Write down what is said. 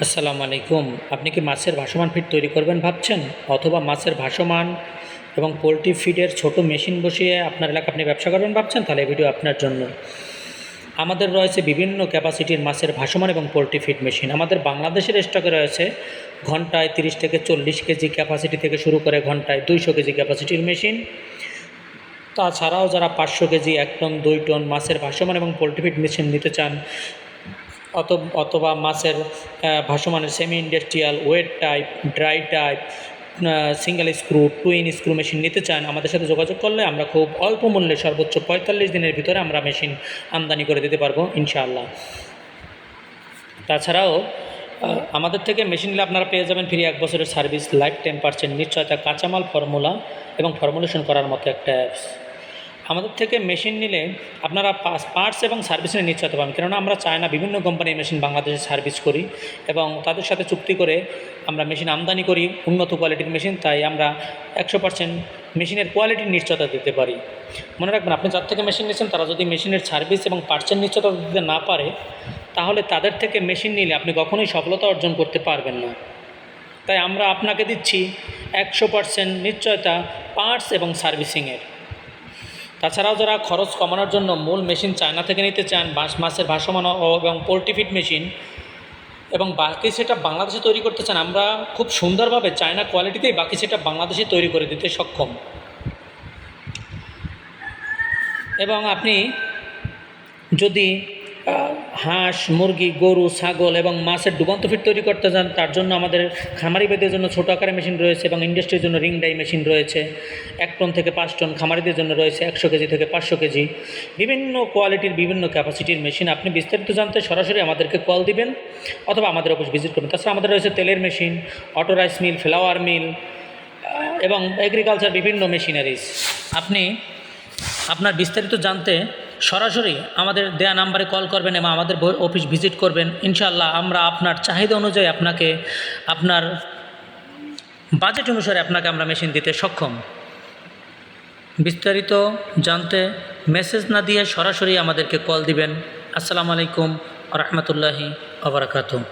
আসসালামু আলাইকুম। আপনি কি মাছের ভাসমান ফিড তৈরি করবেন ভাবছেন, অথবা মাছের ভাসমান এবং পোলট্রি ফিডের ছোট মেশিন বসিয়ে আপনার এলাকায় আপনি ব্যবসা করবেন ভাবছেন? তাহলে এই ভিডিও আপনার জন্য। আমাদের রয়েছে বিভিন্ন ক্যাপাসিটির মাছের ভাসমান এবং পোলট্রি ফিড মেশিন। আমাদের বাংলাদেশের স্টকে রয়েছে ঘন্টায় 30 থেকে 40 কেজি ক্যাপাসিটি থেকে শুরু করে ঘন্টায় 200 কেজি ক্যাপাসিটির মেশিন। তাছাড়াও যারা 500 কেজি, 1 টন, 2 টন মাছের ভাসমান এবং পোলট্রি ফিড মেশিন নিতে চান, অথবা মাছের ভাসমানের semi industrial, wet type, dry type, single screw, twin screw machine নিতে চান, আমাদের সাথে যোগাযোগ করলে আমরা খুব অল্প মূল্যে সর্বোচ্চ 45 দিনের ভিতরে আমরা মেশিন আমদানি করে দিতে পারবো ইনশাআল্লাহ। তাছাড়াও আমাদের থেকে মেশিন নিলে আপনারা পেয়ে যাবেন ফ্রি 1 বছরের সার্ভিস, লাইফ 10% নিশ্চয়তা, কাঁচামাল ফর্মুলা এবং ফর্মুলেশন করার মতো একটা অ্যাপস। আমাদের থেকে মেশিন নিলে আপনারা পার্টস এবং সার্ভিসের নিশ্চয়তা পাবেন, কেননা আমরা চায়না বিভিন্ন কোম্পানির মেশিন বাংলাদেশে সার্ভিস করি এবং তাদের সাথে চুক্তি করে আমরা মেশিন আমদানি করি, উন্নত কোয়ালিটির মেশিন। তাই আমরা 100% মেশিনের কোয়ালিটির নিশ্চয়তা দিতে পারি। মনে রাখবেন, আপনি যার থেকে মেশিন নিচ্ছেন তারা যদি মেশিনের সার্ভিস এবং পার্টসের নিশ্চয়তা দিতে না পারে, তাহলে তাদের থেকে মেশিন নিলে আপনি কখনোই সফলতা অর্জন করতে পারবেন না। তাই আমরা আপনাকে দিচ্ছি 100% নিশ্চয়তা পার্টস এবং সার্ভিসিংয়ের। তাছাড়াও যারা খরচ কমানোর জন্য মূল মেশিন চায়না থেকে নিতে চান, মাছের ভাসমান এবং পোলট্রি ফিড মেশিন, এবং বাকি সেটা বাংলাদেশে তৈরি করতে চান, আমরা খুব সুন্দরভাবে চায়না কোয়ালিটিতেই বাকি সেটা বাংলাদেশে তৈরি করে দিতে সক্ষম। এবং আপনি যদি হাঁস, মুরগি, গরু, ছাগল এবং মাছের ডুবন্ত ফিড তৈরি করতে চান, তার জন্য আমাদের খামারিদের জন্য ছোটো আকারের মেশিন রয়েছে এবং ইন্ডাস্ট্রির জন্য রিং ডাই মেশিন রয়েছে। 1 টন থেকে 5 টন খামারিদের জন্য রয়েছে 100 কেজি থেকে 500 কেজি, বিভিন্ন কোয়ালিটির বিভিন্ন ক্যাপাসিটির মেশিন। আপনি বিস্তারিত জানতে সরাসরি আমাদেরকে কল দিবেন অথবা আমাদের অফিস ভিজিট করবেন। তাছাড়া আমাদের রয়েছে তেলের machine, auto rice mill, flour mill এবং এগ্রিকালচার বিভিন্ন মেশিনারিজ। আপনি আপনার বিস্তারিত জানতে সরাসরি আমাদের দেয়া নাম্বারে কল করবেন এবং আমাদের অফিস ভিজিট করবেন। ইনশাআল্লাহ আমরা আপনার চাহিদা অনুযায়ী আপনাকে আপনার বাজেট অনুসারে আপনাকে আমরা মেশিন দিতে সক্ষম। বিস্তারিত জানতে মেসেজ না দিয়ে সরাসরি আমাদেরকে কল দিবেন। আসসালামু আলাইকুম ওয়া রাহমাতুল্লাহি ওয়া বারাকাতুহু।